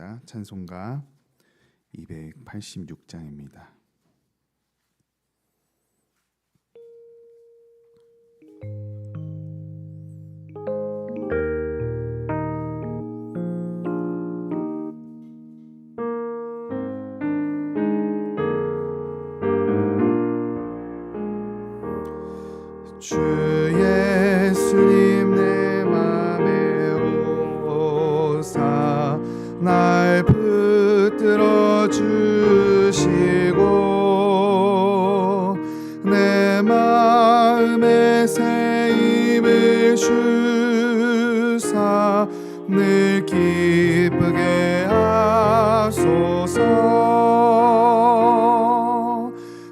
하겠습니다. 찬송가 286장입니다. 주 예수님 내 맘에 오사 날 붙들어 주시고 내 마음에 새 힘을 주사 늘 기쁘게 하소서.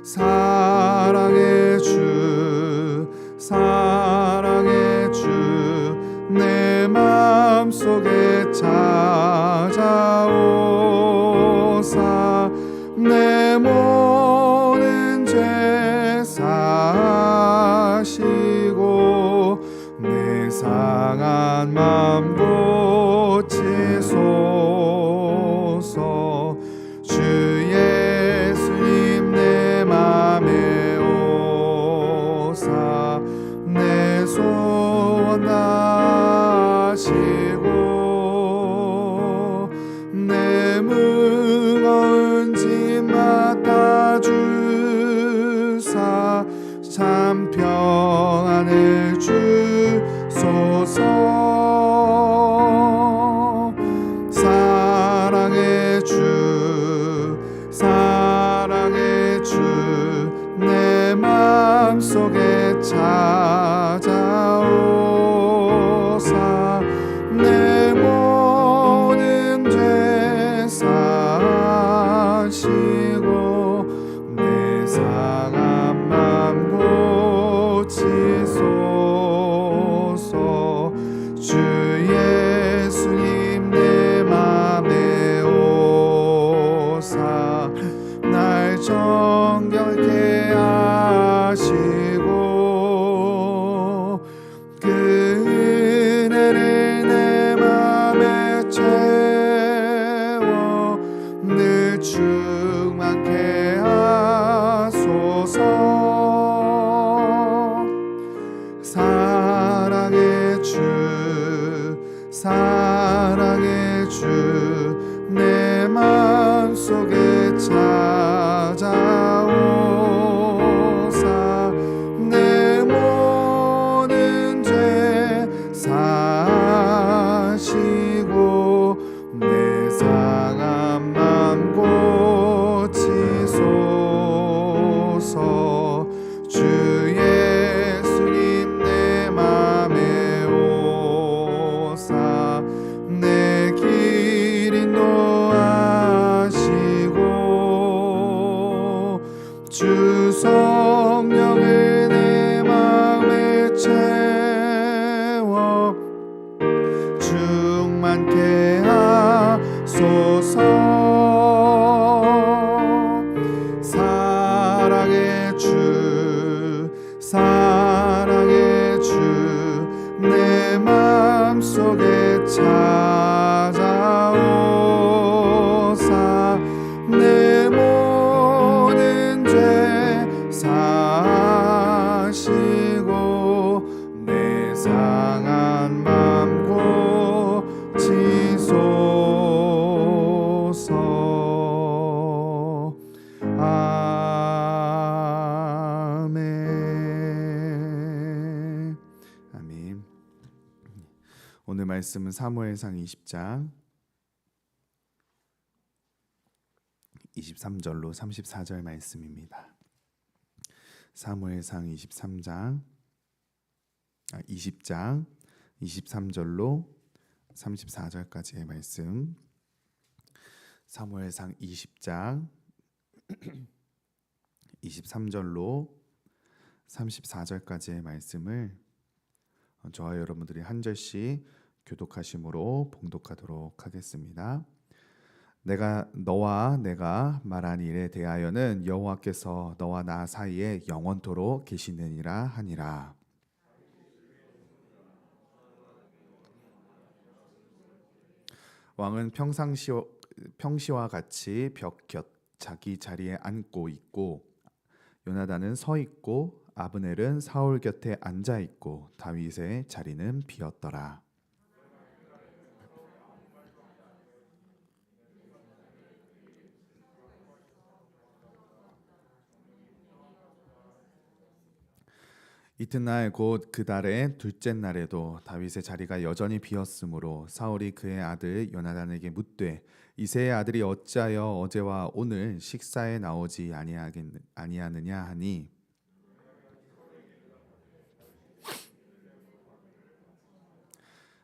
사랑의 주 내 마음속에 찾아오사 내 모든 죄 사시고 내 상한 맘 고치소서. 주 예수님 내 맘에 오사 내 소원 다하시고 내 무거운 짐 맡아주사 참 평안을 주소서. 사랑의 주 내 마음속에 찾아오사 내 모든 죄 사시고 내 상한 맘 고치소서. 주 예수님 내 맘에 오사 날 정결케 하시고 그 은혜를 내 맘에 채워 늘 충만케 하소서. 사랑의 주 내 마음속에 찾아오사 내 모든 죄 사시고 내 상한 맘 고치소서. 주 예수님 내 맘에 오사 내 길 인도하시고 주 성령을 내 마음에 채워 충만케 하소서. 사랑의 주 내 마음속에 찾아오사 내 모든 죄 사시고 내 상한 맘 고치소서. 아멘. 아멘. 오늘 말씀은 사무엘상 20장 23절로 34절 말씀입니다. 사무엘상 20장 23절로 34절까지의 말씀. 사무엘상 20장 23절로 34절까지의 말씀을 저와 여러분들이 한 절씩 교독하심으로 봉독하도록 하겠습니다. 너와 내가 말한 일에 대하여는 여호와께서 너와 나 사이에 영원토록 계시느니라 하니라. 왕은 평시와 같이 벽 곁 자기 자리에 앉고 있고 요나단은 서 있고 아브넬은 사울 곁에 앉아 있고 다윗의 자리는 비었더라. 이튿날 곧 그 달의 둘째 날에도 다윗의 자리가 여전히 비었으므로 사울이 그의 아들 요나단에게 묻되 이새의 아들이 어찌하여 어제와 오늘 식사에 나오지 아니하느냐 하니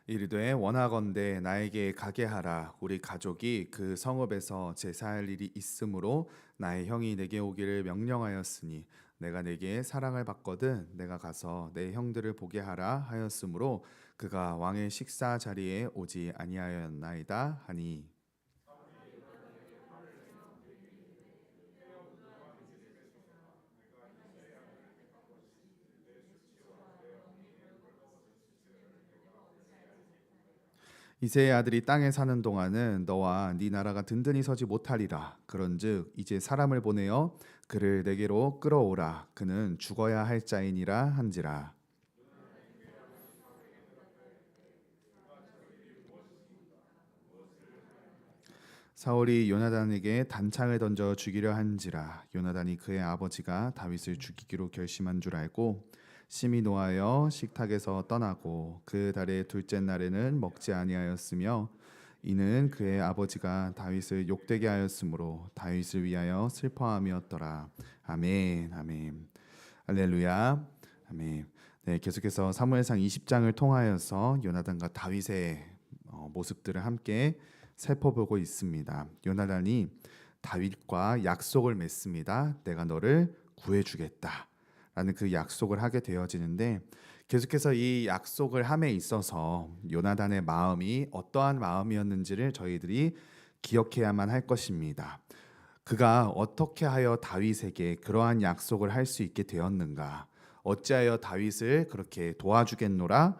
이르되 원하건대 나에게 가게 하라. 우리 가족이 그 성읍에서 제사할 일이 있으므로 나의 형이 내게 오기를 명령하였으니 내가 내게 사랑을 받거든 내가 가서 내 형들을 보게 하라 하였으므로 그가 왕의 식사 자리에 오지 아니하였나이다 하니 이새의 아들이 땅에 사는 동안은 너와 네 나라가 든든히 서지 못하리라. 그런즉 이제 사람을 보내어 그를 내게로 끌어오라. 그는 죽어야 할 자이니라 한지라. 사울이 요나단에게 단창을 던져 죽이려 한지라. 요나단이 그의 아버지가 다윗을 죽이기로 결심한 줄 알고 심히 노하여 식탁에서 떠나고 그 달의 둘째 날에는 먹지 아니하였으며 이는 그의 아버지가 다윗을 욕되게 하였으므로 다윗을 위하여 슬퍼함이었더라. 아멘. 아멘. 할렐루야. 아멘. 네, 계속해서 사무엘상 20장을 통하여서 요나단과 다윗의 모습들을 함께 살펴보고 있습니다. 요나단이 다윗과 약속을 맺습니다. 내가 너를 구해주겠다 라는 그 약속을 하게 되어지는데 계속해서 이 약속을 함에 있어서 요나단의 마음이 어떠한 마음이었는지를 저희들이 기억해야만 할 것입니다. 그가 어떻게 하여 다윗에게 그러한 약속을 할 수 있게 되었는가? 어찌하여 다윗을 그렇게 도와주겠노라?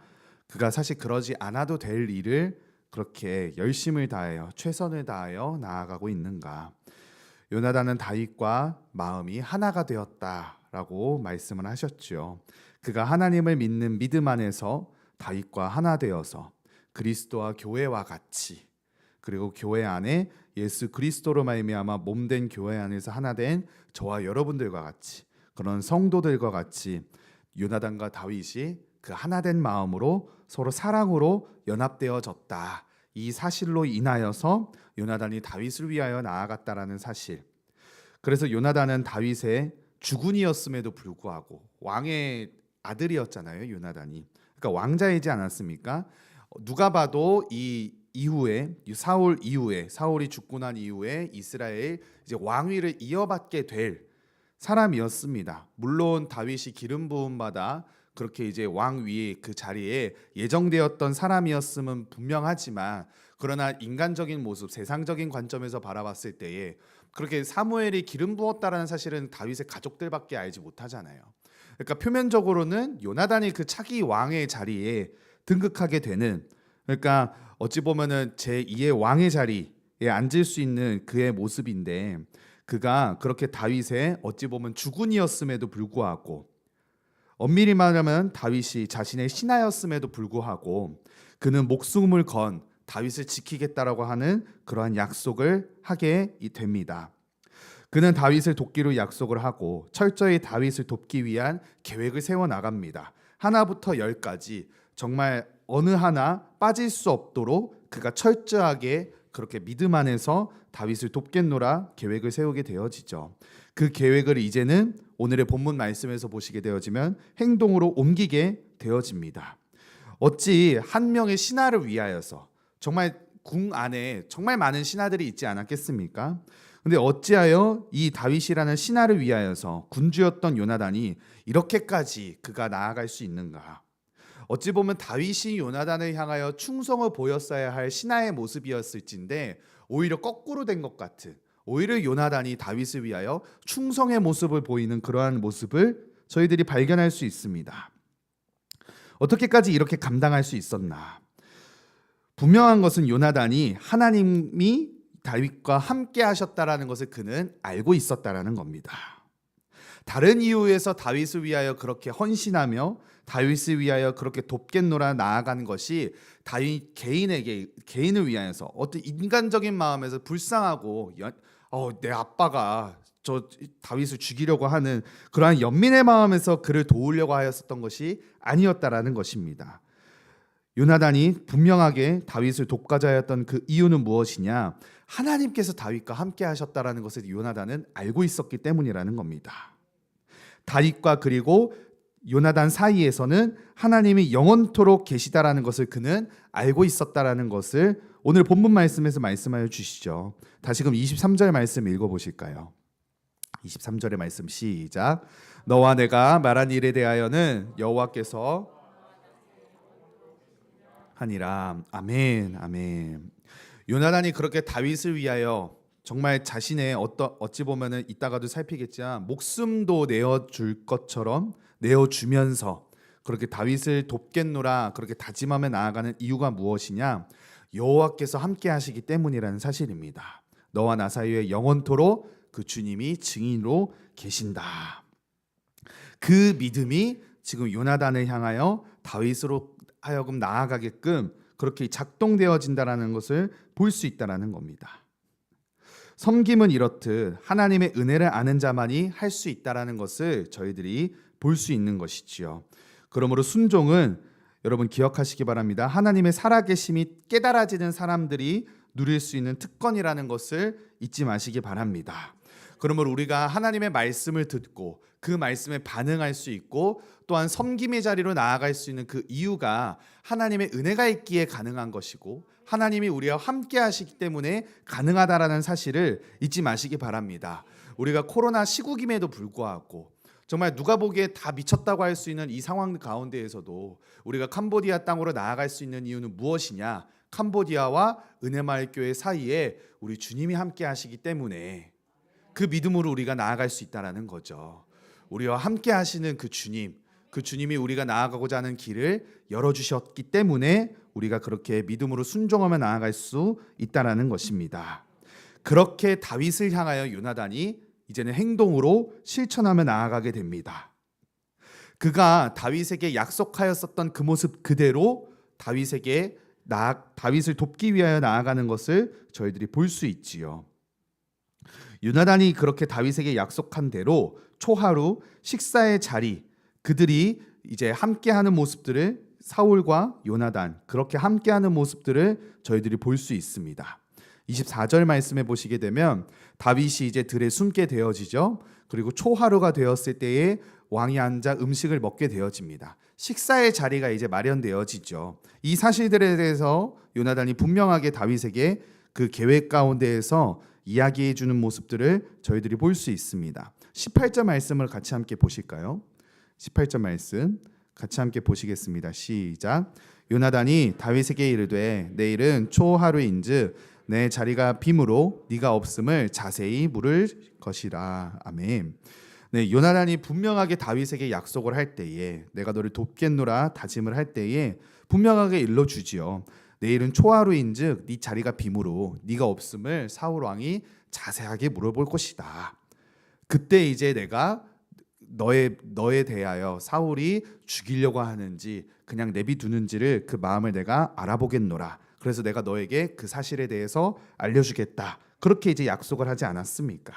그가 사실 그러지 않아도 될 일을 그렇게 열심을 다하여 최선을 다하여 나아가고 있는가? 요나단은 다윗과 마음이 하나가 되었다라고 말씀을 하셨죠. 그가 하나님을 믿는 믿음 안에서 다윗과 하나 되어서 그리스도와 교회와 같이 그리고 교회 안에 예수 그리스도로 말미암아 몸된 교회 안에서 하나 된 저와 여러분들과 같이 그런 성도들과 같이 요나단과 다윗이 그 하나 된 마음으로 서로 사랑으로 연합되어졌다. 이 사실로 인하여서 요나단이 다윗을 위하여 나아갔다라는 사실. 그래서 요나단은 다윗의 주군이었음에도 불구하고 왕의 아들이었잖아요. 요나단이. 그러니까 왕자이지 않았습니까? 누가 봐도 이 이후에 사울 이후에 사울이 죽고 난 이후에 이스라엘 이제 왕위를 이어받게 될 사람이었습니다. 물론 다윗이 기름 부음 받아 그렇게 이제 왕위의 그 자리에 예정되었던 사람이었음은 분명하지만 그러나 인간적인 모습, 세상적인 관점에서 바라봤을 때에 그렇게 사무엘이 기름 부었다라는 사실은 다윗의 가족들밖에 알지 못하잖아요. 그러니까 표면적으로는 요나단이 그 차기 왕의 자리에 등극하게 되는 그러니까 어찌 보면은 제2의 왕의 자리에 앉을 수 있는 그의 모습인데 그가 그렇게 다윗의 어찌 보면 주군이었음에도 불구하고 엄밀히 말하면 다윗이 자신의 신하였음에도 불구하고 그는 목숨을 건 다윗을 지키겠다라고 하는 그러한 약속을 하게 됩니다. 그는 다윗을 돕기로 약속을 하고 철저히 다윗을 돕기 위한 계획을 세워 나갑니다. 하나부터 열까지 정말 어느 하나 빠질 수 없도록 그가 철저하게 그렇게 믿음 안에서 다윗을 돕겠노라 계획을 세우게 되어지죠. 그 계획을 이제는 오늘의 본문 말씀에서 보시게 되어지면 행동으로 옮기게 되어집니다. 어찌 한 명의 신하를 위하여서 정말 궁 안에 정말 많은 신하들이 있지 않았겠습니까? 근데 어찌하여 이 다윗이라는 신하를 위하여서 군주였던 요나단이 이렇게까지 그가 나아갈 수 있는가? 어찌 보면 다윗이 요나단을 향하여 충성을 보였어야 할 신하의 모습이었을진데 오히려 거꾸로 된 것 같은 오히려 요나단이 다윗을 위하여 충성의 모습을 보이는 그러한 모습을 저희들이 발견할 수 있습니다. 어떻게까지 이렇게 감당할 수 있었나? 분명한 것은 요나단이 하나님이 다윗과 함께 하셨다라는 것을 그는 알고 있었다라는 겁니다. 다른 이유에서 다윗을 위하여 그렇게 헌신하며 다윗을 위하여 그렇게 돕겠노라 나아가는 것이 다윗 개인을 위하여서 어떤 인간적인 마음에서 불쌍하고 내 아빠가 저 다윗을 죽이려고 하는 그러한 연민의 마음에서 그를 도우려고 하였었던 것이 아니었다라는 것입니다. 요나단이 분명하게 다윗을 돕고자 였던 그 이유는 무엇이냐? 하나님께서 다윗과 함께 하셨다라는 것을 요나단은 알고 있었기 때문이라는 겁니다. 다윗과 그리고 요나단 사이에서는 하나님이 영원토록 계시다라는 것을 그는 알고 있었다라는 것을 오늘 본문 말씀에서 말씀하여 주시죠. 다시금 23절 말씀 읽어보실까요? 23절의 말씀 시작. 너와 내가 말한 일에 대하여는 여호와께서 하니라. 아멘, 아멘. 요나단이 그렇게 다윗을 위하여 정말 자신의 어찌 보면은 이따가도 살피겠지만 목숨도 내어줄 것처럼 내어주면서 그렇게 다윗을 돕겠노라 그렇게 다짐하며 나아가는 이유가 무엇이냐? 여호와께서 함께 하시기 때문이라는 사실입니다. 너와 나 사이에 영원토록 그 주님이 증인으로 계신다. 그 믿음이 지금 요나단을 향하여 다윗으로 하여금 나아가게끔 그렇게 작동되어진다라는 것을 볼 수 있다라는 겁니다. 섬김은 이렇듯 하나님의 은혜를 아는 자만이 할 수 있다라는 것을 저희들이 볼 수 있는 것이지요. 그러므로 순종은 여러분 기억하시기 바랍니다. 하나님의 살아계심이 깨달아지는 사람들이 누릴 수 있는 특권이라는 것을 잊지 마시기 바랍니다. 그러므로 우리가 하나님의 말씀을 듣고 그 말씀에 반응할 수 있고 또한 섬김의 자리로 나아갈 수 있는 그 이유가 하나님의 은혜가 있기에 가능한 것이고 하나님이 우리와 함께 하시기 때문에 가능하다라는 사실을 잊지 마시기 바랍니다. 우리가 코로나 시국임에도 불구하고 정말 누가 보기에 다 미쳤다고 할 수 있는 이 상황 가운데에서도 우리가 캄보디아 땅으로 나아갈 수 있는 이유는 무엇이냐? 캄보디아와 은혜마을교회 사이에 우리 주님이 함께 하시기 때문에 그 믿음으로 우리가 나아갈 수 있다는 거죠. 우리와 함께 하시는 그 주님이 우리가 나아가고자 하는 길을 열어주셨기 때문에 우리가 그렇게 믿음으로 순종하며 나아갈 수 있다는 것입니다. 그렇게 다윗을 향하여 요나단이 이제는 행동으로 실천하며 나아가게 됩니다. 그가 다윗에게 약속하였었던 그 모습 그대로 다윗을 돕기 위하여 나아가는 것을 저희들이 볼 수 있지요. 요나단이 그렇게 다윗에게 약속한 대로 초하루 식사의 자리 그들이 이제 함께하는 모습들을 사울과 요나단 그렇게 함께하는 모습들을 저희들이 볼 수 있습니다. 24절 말씀해 보시게 되면 다윗이 이제 들에 숨게 되어지죠. 그리고 초하루가 되었을 때에 왕이 앉아 음식을 먹게 되어집니다. 식사의 자리가 이제 마련되어지죠. 이 사실들에 대해서 요나단이 분명하게 다윗에게 그 계획 가운데에서 이야기해 주는 모습들을 저희들이 볼 수 있습니다. 18절 말씀을 같이 함께 보실까요? 18절 말씀 같이 함께 보시겠습니다. 시작. 요나단이 다윗에게 이르되 내일은 초하루인즉 내 자리가 빔으로 네가 없음을 자세히 물을 것이라. 아멘. 네, 요나단이 분명하게 다윗에게 약속을 할 때에 내가 너를 돕겠노라 다짐을 할 때에 분명하게 일러주지요. 내일은 초하루인즉 네 자리가 빔으로 네가 없음을 사울 왕이 자세하게 물어볼 것이다. 그때 이제 내가 너에 대하여 사울이 죽이려고 하는지 그냥 내비두는지를 그 마음을 내가 알아보겠노라. 그래서 내가 너에게 그 사실에 대해서 알려주겠다. 그렇게 이제 약속을 하지 않았습니까?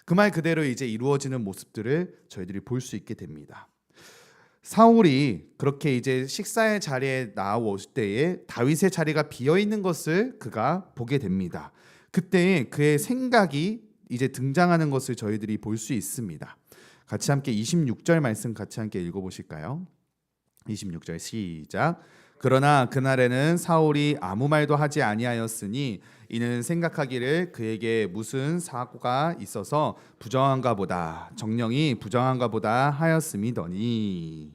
그 말 그대로 이제 이루어지는 모습들을 저희들이 볼 수 있게 됩니다. 사울이 그렇게 이제 식사의 자리에 나올 때에 다윗의 자리가 비어 있는 것을 그가 보게 됩니다. 그때 그의 생각이 이제 등장하는 것을 저희들이 볼 수 있습니다. 같이 함께 26절 말씀 같이 함께 읽어보실까요? 26절 시작. 그러나 그날에는 사울이 아무 말도 하지 아니하였으니 이는 생각하기를 그에게 무슨 사고가 있어서 부정한가 보다 정령이 부정한가 보다 하였음이더니.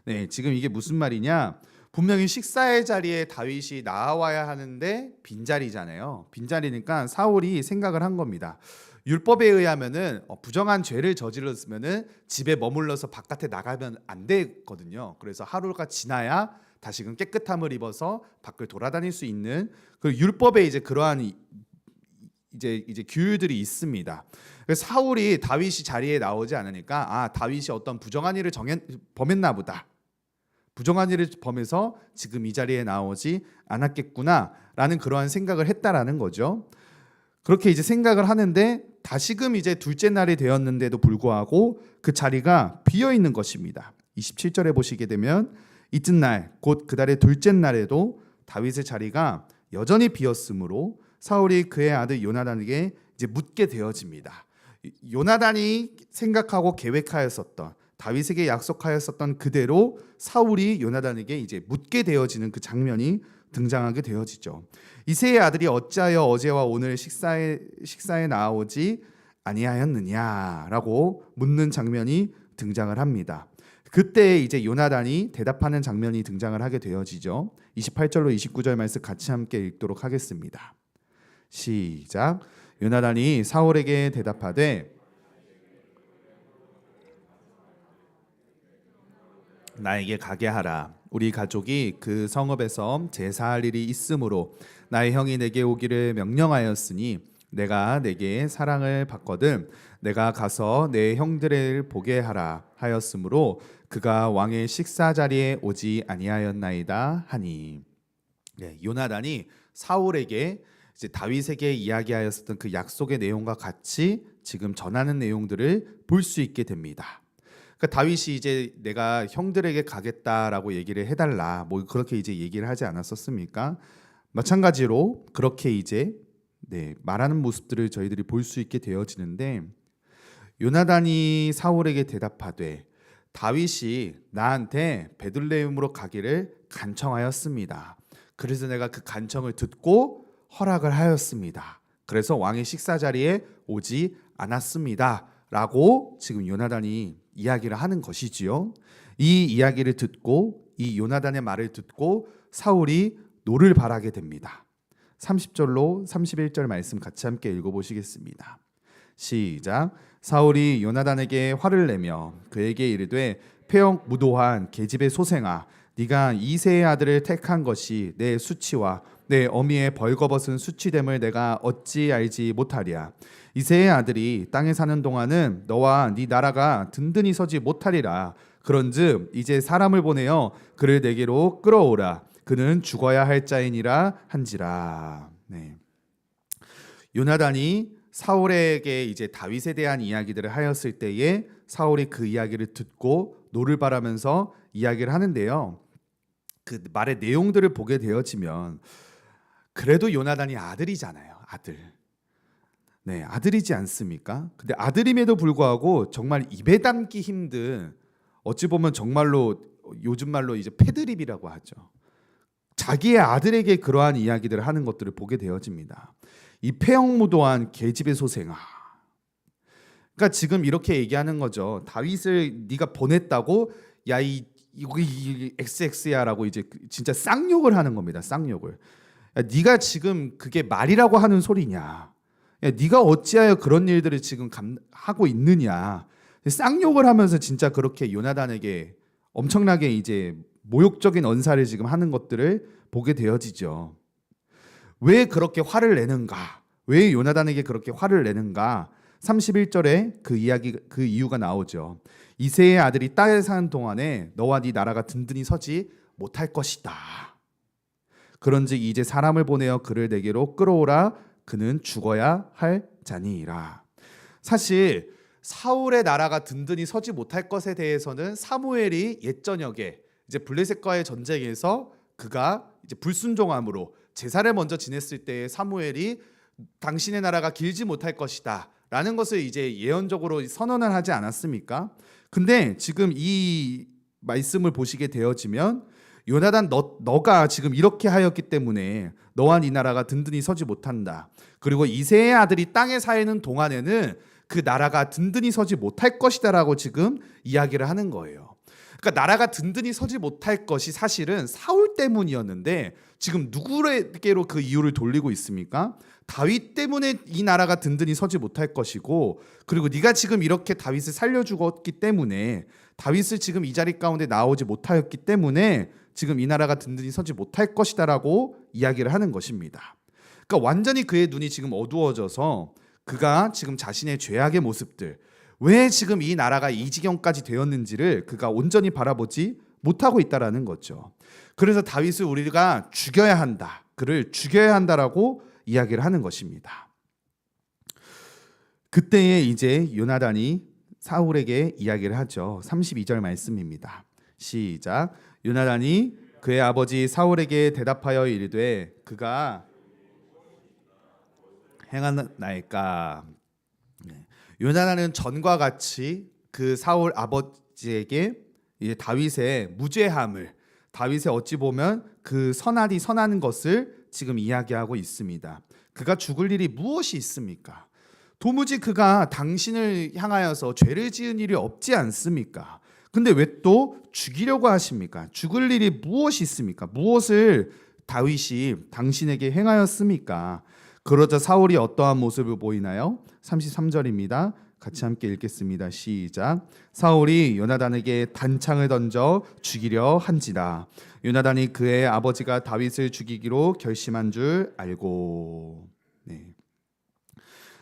네, 지금 이게 무슨 말이냐? 분명히 식사의 자리에 다윗이 나와야 하는데 빈자리잖아요. 빈자리니까 사울이 생각을 한 겁니다. 율법에 의하면은 부정한 죄를 저질렀으면은 집에 머물러서 바깥에 나가면 안 되거든요. 그래서 하루가 지나야 다시금 깨끗함을 입어서 밖을 돌아다닐 수 있는 그 율법에 이제 그러한 이제 규율들이 있습니다. 그래서 사울이 다윗이 자리에 나오지 않으니까 다윗이 어떤 부정한 일을 범했나 보다. 부정한 일을 범해서 지금 이 자리에 나오지 않았겠구나라는 그러한 생각을 했다라는 거죠. 그렇게 이제 생각을 하는데 다시금 이제 둘째 날이 되었는데도 불구하고 그 자리가 비어 있는 것입니다. 27절에 보시게 되면 이튿날 곧 그달의 둘째 날에도 다윗의 자리가 여전히 비었으므로 사울이 그의 아들 요나단에게 이제 묻게 되어집니다. 요나단이 생각하고 계획하였었던 다윗에게 약속하였었던 그대로 사울이 요나단에게 이제 묻게 되어지는 그 장면이 등장하게 되어지죠. 이새의 아들이 어찌하여 어제와 오늘 식사에 나오지 아니하였느냐라고 묻는 장면이 등장을 합니다. 그때 이제 요나단이 대답하는 장면이 등장을 하게 되어지죠. 28절로 29절 말씀 같이 함께 읽도록 하겠습니다. 시작. 요나단이 사울에게 대답하되 나에게 가게 하라. 우리 가족이 그 성읍에서 제사할 일이 있으므로 나의 형이 내게 오기를 명령하였으니 내가 내게 사랑을 받거든 내가 가서 내 형들을 보게 하라 하였으므로 그가 왕의 식사 자리에 오지 아니하였나이다 하니. 네, 요나단이 사울에게 이제 다윗에게 이야기하였었던 그 약속의 내용과 같이 지금 전하는 내용들을 볼 수 있게 됩니다. 그러니까 다윗이 이제 내가 형들에게 가겠다라고 얘기를 해달라 뭐 그렇게 이제 얘기를 하지 않았었습니까? 마찬가지로 그렇게 이제 말하는 모습들을 저희들이 볼 수 있게 되어지는데 요나단이 사울에게 대답하되 다윗이 나한테 베들레헴으로 가기를 간청하였습니다. 그래서 내가 그 간청을 듣고 허락을 하였습니다. 그래서 왕의 식사 자리에 오지 않았습니다. 라고 지금 요나단이 이야기를 하는 것이지요. 이 이야기를 듣고 이 요나단의 말을 듣고 사울이 노를 바라게 됩니다. 30절로 31절 말씀 같이 함께 읽어보시겠습니다. 시작. 사울이 요나단에게 화를 내며 그에게 이르되 폐역무도한 계집의 소생아 네가 이새의 아들을 택한 것이 내 수치와 내 어미의 벌거벗은 수치됨을 내가 어찌 알지 못하랴. 이새의 아들이 땅에 사는 동안은 너와 네 나라가 든든히 서지 못하리라. 그런즉 이제 사람을 보내어 그를 내게로 끌어오라. 그는 죽어야 할 자이니라 한지라. 요나단이 사울에게 이제 다윗에 대한 이야기들을 하였을 때에 사울이 그 이야기를 듣고 노를 바라면서 이야기를 하는데요. 그 말의 내용들을 보게 되어지면 그래도 요나단이 아들이잖아요. 아들이지 않습니까? 근데 아들임에도 불구하고 정말 입에 담기 힘든 어찌 보면 정말로 요즘 말로 이제 패드립이라고 하죠. 자기의 아들에게 그러한 이야기들을 하는 것들을 보게 되어집니다. 이 폐역무도한 계집의 소생아. 그러니까 지금 이렇게 얘기하는 거죠. 다윗을 네가 보냈다고 야 이 XX야라고 이제 진짜 쌍욕을 하는 겁니다. 쌍욕을. 야, 네가 지금 그게 말이라고 하는 소리냐? 야, 네가 어찌하여 그런 일들을 지금 하고 있느냐? 쌍욕을 하면서 진짜 그렇게 요나단에게 엄청나게 이제 모욕적인 언사를 지금 하는 것들을 보게 되어지죠. 왜 그렇게 화를 내는가? 왜 요나단에게 그렇게 화를 내는가? 31절에 그 이유가 나오죠. 이새의 아들이 땅에 사는 동안에 너와 네 나라가 든든히 서지 못할 것이다. 그런즉 이제 사람을 보내어 그를 내게로 끌어오라. 그는 죽어야 할 자니라. 사실 사울의 나라가 든든히 서지 못할 것에 대해서는 사무엘이 옛저녁에 이제 블레셋과의 전쟁에서 그가 이제 불순종함으로 제사를 먼저 지냈을 때 사무엘이 당신의 나라가 길지 못할 것이다 라는 것을 이제 예언적으로 선언을 하지 않았습니까? 근데 지금 이 말씀을 보시게 되어지면 요나단 너가 지금 이렇게 하였기 때문에 너와 네 나라가 든든히 서지 못한다. 그리고 이새의 아들이 땅에 사는 동안에는 그 나라가 든든히 서지 못할 것이다라고 지금 이야기를 하는 거예요. 그러니까 나라가 든든히 서지 못할 것이 사실은 사울 때문이었는데 지금 누구에게로 그 이유를 돌리고 있습니까? 다윗 때문에 이 나라가 든든히 서지 못할 것이고 그리고 네가 지금 이렇게 다윗을 살려 죽었기 때문에 다윗을 지금 이 자리 가운데 나오지 못하였기 때문에 지금 이 나라가 든든히 서지 못할 것이다라고 이야기를 하는 것입니다. 그러니까 완전히 그의 눈이 지금 어두워져서 그가 지금 자신의 죄악의 모습들, 왜 지금 이 나라가 이 지경까지 되었는지를 그가 온전히 바라보지 못하고 있다라는 거죠. 그래서 다윗을 우리가 죽여야 한다, 그를 죽여야 한다라고 이야기를 하는 것입니다. 그때에 이제 요나단이 사울에게 이야기를 하죠. 32절 말씀입니다. 시작. 요나단이 그의 아버지 사울에게 대답하여 이르되 그가 행하나이까. 요나단은 전과 같이 그 사울 아버지에게 이제 다윗의 무죄함을, 다윗의 어찌 보면 그 선하디 선하는 것을 지금 이야기하고 있습니다. 그가 죽을 일이 무엇이 있습니까? 도무지 그가 당신을 향하여서 죄를 지은 일이 없지 않습니까? 근데 왜 또 죽이려고 하십니까? 죽을 일이 무엇이 있습니까? 무엇을 다윗이 당신에게 행하였습니까? 그러자 사울이 어떠한 모습을 보이나요? 33절입니다. 같이 함께 읽겠습니다. 시작. 사울이 요나단에게 단창을 던져 죽이려 한지라. 요나단이 그의 아버지가 다윗을 죽이기로 결심한 줄 알고. 네.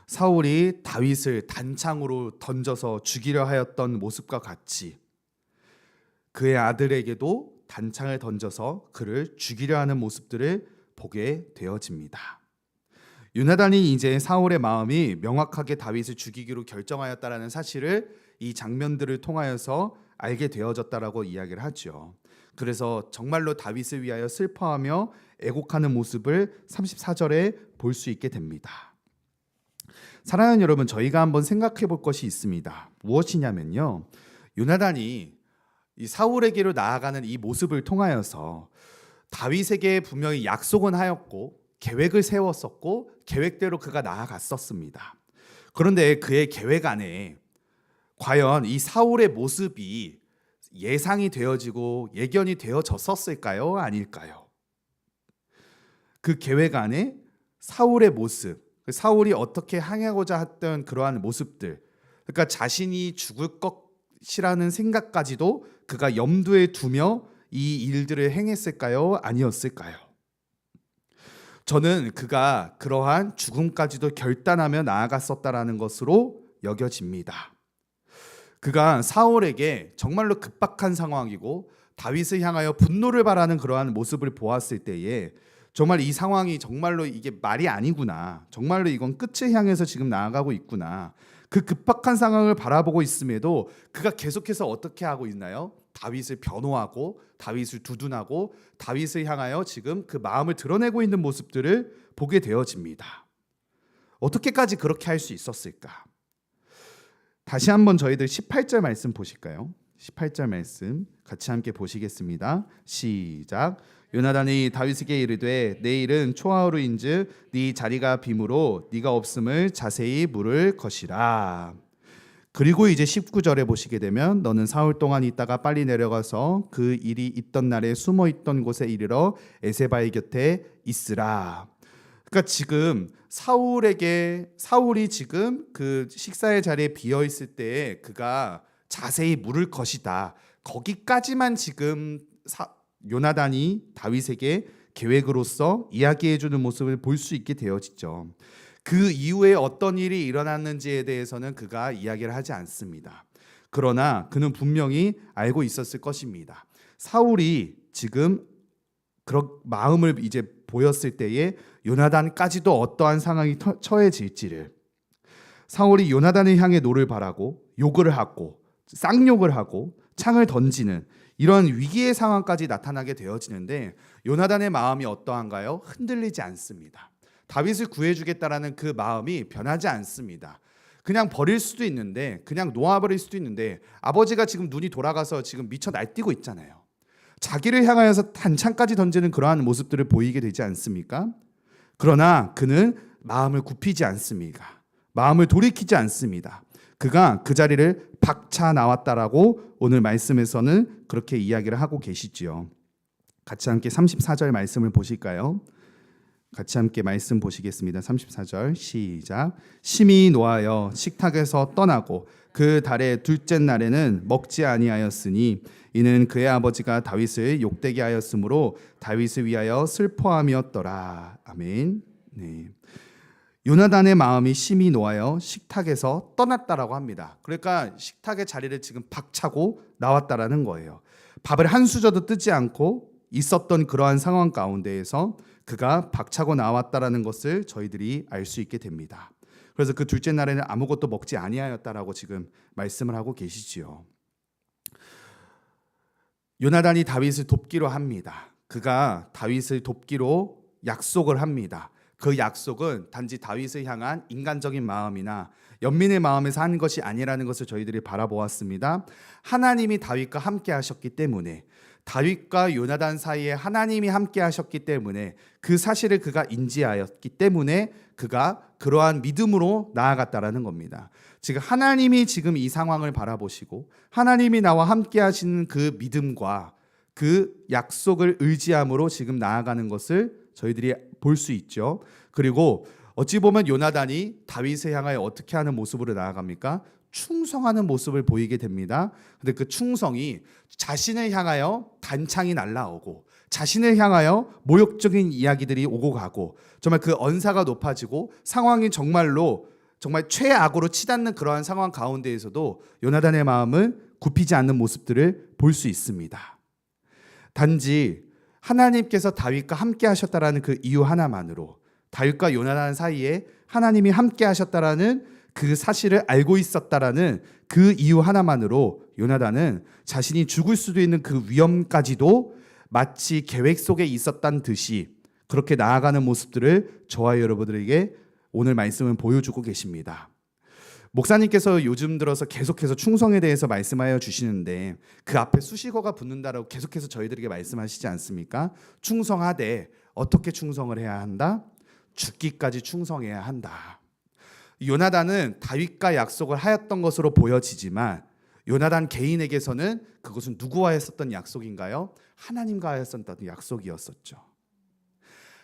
사울이 다윗을 단창으로 던져서 죽이려 하였던 모습과 같이 그의 아들에게도 단창을 던져서 그를 죽이려 하는 모습들을 보게 되어집니다. 요나단이 이제 사울의 마음이 명확하게 다윗을 죽이기로 결정하였다라는 사실을 이 장면들을 통하여서 알게 되어졌다라고 이야기를 하죠. 그래서 정말로 다윗을 위하여 슬퍼하며 애곡하는 모습을 34절에 볼 수 있게 됩니다. 사랑하는 여러분, 저희가 한번 생각해 볼 것이 있습니다. 무엇이냐면요, 요나단이 이 사울에게로 나아가는 이 모습을 통하여서 다윗에게 분명히 약속은 하였고 계획을 세웠었고 계획대로 그가 나아갔었습니다. 그런데 그의 계획 안에 과연 이 사울의 모습이 예상이 되어지고 예견이 되어졌었을까요? 아닐까요? 그 계획 안에 사울의 모습, 사울이 어떻게 항해하고자 했던 그러한 모습들, 그러니까 자신이 죽을 것이라는 생각까지도 그가 염두에 두며 이 일들을 행했을까요? 아니었을까요? 저는 그가 그러한 죽음까지도 결단하며 나아갔었다라는 것으로 여겨집니다. 그가 사울에게 정말로 급박한 상황이고 다윗을 향하여 분노를 바라는 그러한 모습을 보았을 때에 정말 이 상황이 정말로 이게 말이 아니구나, 정말로 이건 끝을 향해서 지금 나아가고 있구나, 그 급박한 상황을 바라보고 있음에도 그가 계속해서 어떻게 하고 있나요? 다윗을 변호하고 다윗을 두둔하고 다윗을 향하여 지금 그 마음을 드러내고 있는 모습들을 보게 되어집니다. 어떻게까지 그렇게 할 수 있었을까? 다시 한번 저희들 18절 말씀 보실까요? 18절 말씀 같이 함께 보시겠습니다. 시작. 요나단이 다윗에게 이르되 내일은 초하루인즉 네 자리가 빔으로 네가 없음을 자세히 물을 것이라. 그리고 이제 19절에 보시게 되면 너는 사흘 동안 있다가 빨리 내려가서 그 일이 있던 날에 숨어 있던 곳에 이르러 에세바의 곁에 있으라. 그러니까 지금 사울이 지금 그 식사의 자리에 비어 있을 때 그가 자세히 물을 것이다, 거기까지만 지금 요나단이 다윗에게 계획으로서 이야기해 주는 모습을 볼 수 있게 되어지죠. 그 이후에 어떤 일이 일어났는지에 대해서는 그가 이야기를 하지 않습니다. 그러나 그는 분명히 알고 있었을 것입니다. 사울이 지금 그런 마음을 이제 보였을 때에 요나단까지도 어떠한 상황이 처해질지를, 사울이 요나단을 향해 노를 바라고 욕을 하고 쌍욕을 하고 창을 던지는 이런 위기의 상황까지 나타나게 되어지는데 요나단의 마음이 어떠한가요? 흔들리지 않습니다. 다윗을 구해주겠다라는 그 마음이 변하지 않습니다. 그냥 버릴 수도 있는데, 그냥 놓아버릴 수도 있는데, 아버지가 지금 눈이 돌아가서 지금 미쳐 날뛰고 있잖아요. 자기를 향하여서 단창까지 던지는 그러한 모습들을 보이게 되지 않습니까? 그러나 그는 마음을 굽히지 않습니다. 마음을 돌이키지 않습니다. 그가 그 자리를 박차 나왔다라고 오늘 말씀에서는 그렇게 이야기를 하고 계시지요. 같이 함께 34절 말씀을 보실까요? 같이 함께 말씀 보시겠습니다. 34절 시작. 심히 노하여 식탁에서 떠나고 그 달의 둘째 날에는 먹지 아니하였으니 이는 그의 아버지가 다윗을 욕되게 하였으므로 다윗을 위하여 슬퍼함이었더라. 아멘. 네. 요나단의 마음이 심히 노하여 식탁에서 떠났다라고 합니다. 그러니까 식탁의 자리를 지금 박차고 나왔다라는 거예요. 밥을 한 수저도 뜨지 않고 있었던 그러한 상황 가운데에서 그가 박차고 나왔다라는 것을 저희들이 알 수 있게 됩니다. 그래서 그 둘째 날에는 아무것도 먹지 아니하였다라고 지금 말씀을 하고 계시지요. 요나단이 다윗을 돕기로 합니다. 그가 다윗을 돕기로 약속을 합니다. 그 약속은 단지 다윗을 향한 인간적인 마음이나 연민의 마음에서 한 것이 아니라는 것을 저희들이 바라보았습니다. 하나님이 다윗과 함께 하셨기 때문에, 다윗과 요나단 사이에 하나님이 함께 하셨기 때문에, 그 사실을 그가 인지하였기 때문에 그가 그러한 믿음으로 나아갔다라는 겁니다. 지금 하나님이 지금 이 상황을 바라보시고 하나님이 나와 함께 하시는 그 믿음과 그 약속을 의지함으로 지금 나아가는 것을 저희들이 볼 수 있죠. 그리고 어찌 보면 요나단이 다윗을 향하여 어떻게 하는 모습으로 나아갑니까? 충성하는 모습을 보이게 됩니다. 근데 그 충성이 자신을 향하여 단창이 날라오고 자신을 향하여 모욕적인 이야기들이 오고 가고 정말 그 언사가 높아지고 상황이 정말 최악으로 치닫는 그러한 상황 가운데에서도 요나단의 마음은 굽히지 않는 모습들을 볼 수 있습니다. 단지 하나님께서 다윗과 함께 하셨다라는 그 이유 하나만으로, 다윗과 요나단 사이에 하나님이 함께 하셨다라는 그 사실을 알고 있었다라는 그 이유 하나만으로 요나단은 자신이 죽을 수도 있는 그 위험까지도 마치 계획 속에 있었단 듯이 그렇게 나아가는 모습들을 저와 여러분들에게 오늘 말씀은 보여주고 계십니다. 목사님께서 요즘 들어서 계속해서 충성에 대해서 말씀하여 주시는데 그 앞에 수식어가 붙는다라고 계속해서 저희들에게 말씀하시지 않습니까? 충성하되 어떻게 충성을 해야 한다? 죽기까지 충성해야 한다. 요나단은 다윗과 약속을 하였던 것으로 보여지지만 요나단 개인에게서는 그것은 누구와 했었던 약속인가요? 하나님과 했었던 약속이었었죠.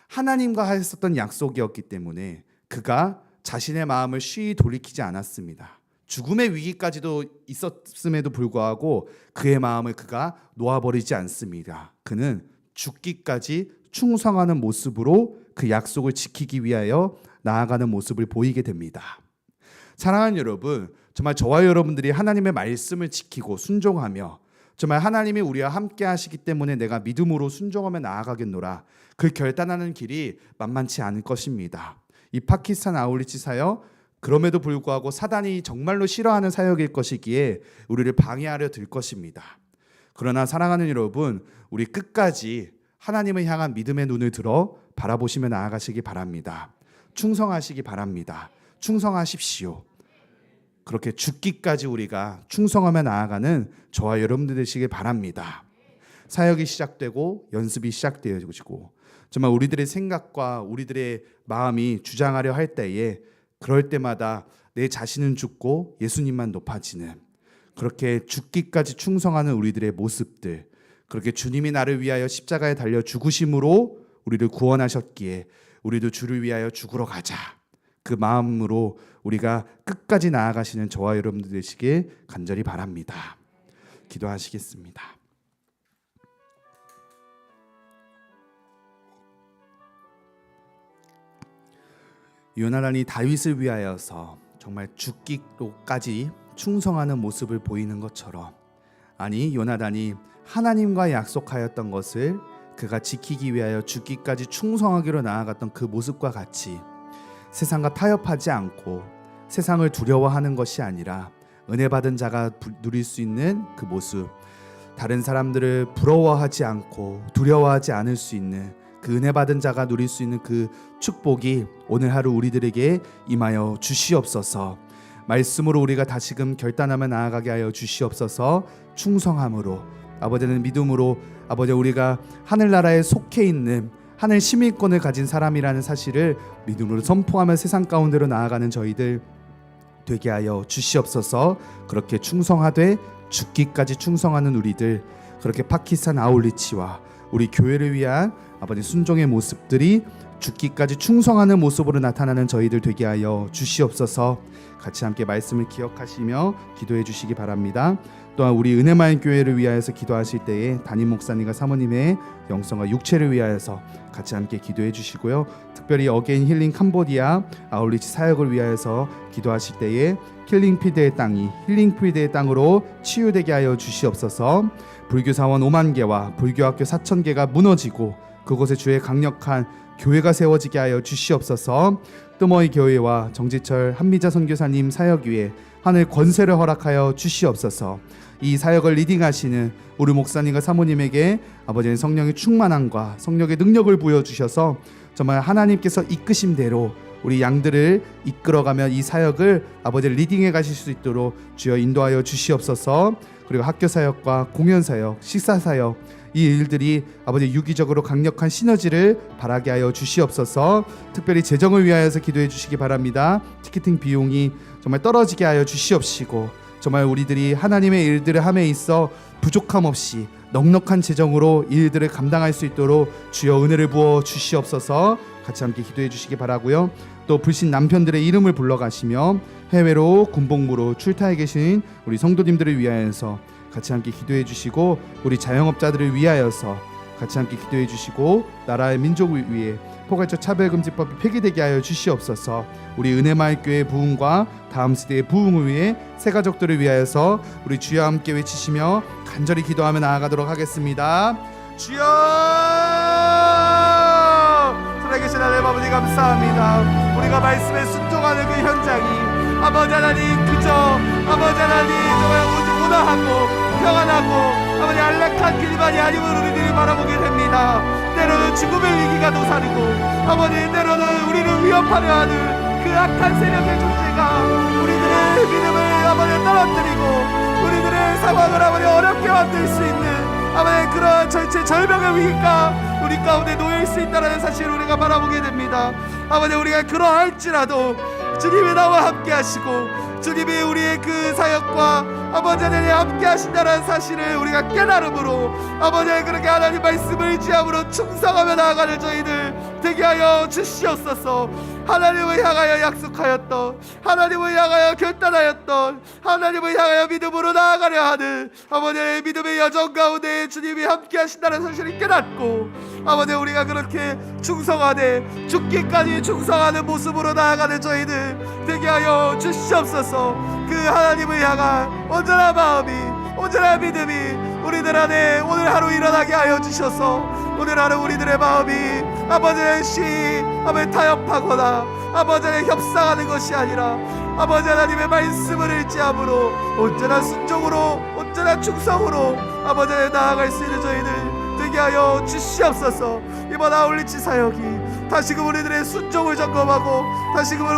하나님과 했었던 약속이었기 때문에 그가 자신의 마음을 쉬이 돌이키지 않았습니다. 죽음의 위기까지도 있었음에도 불구하고 그의 마음을 그가 놓아버리지 않습니다. 그는 죽기까지 충성하는 모습으로 그 약속을 지키기 위하여 나아가는 모습을 보이게 됩니다. 사랑하는 여러분, 정말 저와 여러분들이 하나님의 말씀을 지키고 순종하며 정말 하나님이 우리와 함께 하시기 때문에 내가 믿음으로 순종하며 나아가겠노라, 그 결단하는 길이 만만치 않을 것입니다. 이 파키스탄 아울리치 사역, 그럼에도 불구하고 사단이 정말로 싫어하는 사역일 것이기에 우리를 방해하려 들 것입니다. 그러나 사랑하는 여러분, 우리 끝까지 하나님을 향한 믿음의 눈을 들어 바라보시며 나아가시기 바랍니다. 충성하시기 바랍니다. 충성하십시오. 그렇게 죽기까지 우리가 충성하며 나아가는 저와 여러분들 되시길 바랍니다. 사역이 시작되고 연습이 시작되어지고 정말 우리들의 생각과 우리들의 마음이 주장하려 할 때에 그럴 때마다 내 자신은 죽고 예수님만 높아지는, 그렇게 죽기까지 충성하는 우리들의 모습들, 그렇게 주님이 나를 위하여 십자가에 달려 죽으심으로 우리를 구원하셨기에 우리도 주를 위하여 죽으러 가자, 그 마음으로 우리가 끝까지 나아가시는 저와 여러분들 되시길 간절히 바랍니다. 기도하시겠습니다. 요나단이 다윗을 위하여서 정말 죽기로까지 충성하는 모습을 보이는 것처럼, 아니 요나단이 하나님과 약속하였던 것을 그가 지키기 위하여 죽기까지 충성하기로 나아갔던 그 모습과 같이 세상과 타협하지 않고 세상을 두려워하는 것이 아니라 은혜 받은 자가 누릴 수 있는 그 모습, 다른 사람들을 부러워하지 않고 두려워하지 않을 수 있는 그 은혜 받은 자가 누릴 수 있는 그 축복이 오늘 하루 우리들에게 임하여 주시옵소서. 말씀으로 우리가 다시금 결단하며 나아가게 하여 주시옵소서. 충성함으로, 아버지는 믿음으로, 아버지 우리가 하늘나라에 속해 있는 하늘 시민권을 가진 사람이라는 사실을 믿음으로 선포하며 세상 가운데로 나아가는 저희들 되게 하여 주시옵소서. 그렇게 충성하되 죽기까지 충성하는 우리들, 그렇게 파키스탄 아울리치와 우리 교회를 위한 아버지 순종의 모습들이 죽기까지 충성하는 모습으로 나타나는 저희들 되게 하여 주시옵소서. 같이 함께 말씀을 기억하시며 기도해 주시기 바랍니다. 또한 우리 은혜마을 교회를 위하여서 기도하실 때에 담임 목사님과 사모님의 영성과 육체를 위하여서 같이 함께 기도해 주시고요. 특별히 어게인 힐링 캄보디아 아울리치 사역을 위하여서 기도하실 때에 힐링필드의 땅이 힐링필드의 땅으로 치유되게 하여 주시옵소서. 불교 사원 5만 개와 불교학교 4천 개가 무너지고 그곳에 주의 강력한 교회가 세워지게 하여 주시옵소서. 뜨머이 교회와 정지철 한미자 선교사님 사역 위에 하늘 권세를 허락하여 주시옵소서. 이 사역을 리딩하시는 우리 목사님과 사모님에게 아버지의 성령의 충만함과 성령의 능력을 부여주셔서 정말 하나님께서 이끄신 대로 우리 양들을 이끌어가며 이 사역을 아버지 리딩해 가실 수 있도록 주여 인도하여 주시옵소서. 그리고 학교 사역과 공연 사역, 식사 사역 이 일들이 아버지 유기적으로 강력한 시너지를 바라게 하여 주시옵소서. 특별히 재정을 위하여서 기도해 주시기 바랍니다. 티켓팅 비용이 정말 떨어지게 하여 주시옵시고 정말 우리들이 하나님의 일들을 함에 있어 부족함 없이 넉넉한 재정으로 이 일들을 감당할 수 있도록 주여 은혜를 부어 주시옵소서. 같이 함께 기도해 주시기 바라고요. 또 불신 남편들의 이름을 불러가시며 해외로 군복무로 출타해 계신 우리 성도님들을 위하여서 같이 함께 기도해 주시고 우리 자영업자들을 위하여서 같이 함께 기도해 주시고 나라의 민족을 위해 포괄적 차별금지법이 폐기되게 하여 주시옵소서. 우리 은혜마을 교회 부흥과 다음 세대의 부흥을 위해 새 가족들을 위하여서 우리 주여 함께 외치시며 간절히 기도하며 나아가도록 하겠습니다. 주여! 살아계신 하나님 아버지 감사합니다. 우리가 말씀에 순종하는 그 현장이 아버지 하나님 그저 아버지 하나님 정말 온화하고 평안하고 아버지 안락한 길만이 아니면 우리들이 바라보게 됩니다. 때로는 죽음의 위기가 도사리고 아버지 때로는 우리를 위협하려 하는 그 악한 세력의 존재가 우리들의 믿음을 아버지 떨어뜨리고 우리들의 상황을 아버지 어렵게 만들 수 있는 아버지 그런 전체 절벽의 위기가 우리 가운데 놓일 수 있다는 사실을 우리가 바라보게 됩니다. 아버지 우리가 그러할지라도 주님이 나와 함께 하시고 주님이 우리의 그 사역과 아버지 하나님 함께 하신다는 사실을 우리가 깨달음으로 아버지 그렇게 하나님 말씀을 의지함으로 충성하며 나아가는 저희들 되게 하여 주시옵소서. 하나님을 향하여 약속하였던 하나님을 향하여 결단하였던 하나님을 향하여 믿음으로 나아가려 하는 아버지의 믿음의 여정 가운데 주님이 함께 하신다는 사실을 깨닫고 아버지 우리가 그렇게 충성하되 죽기까지 충성하는 모습으로 나아가는 저희들 되게 하여 주시옵소서. 그 하나님을 향한 온전한 마음이 온전한 믿음이 우리들 안에 오늘 하루 일어나게 하여 주셔서 오늘 하루 우리들의 마음이 아버지의 시 아버지 타협하거나 아버지의 협상하는 것이 아니라 아버지 하나님의 말씀을 의지함으로 온전한 순종으로 온전한 충성으로 아버지에 나아갈 수 있는 저희들 되게 하여 주시옵소서. 이번 아울리치 사역이 다시금 우리들의 순종을 점검하고 다시금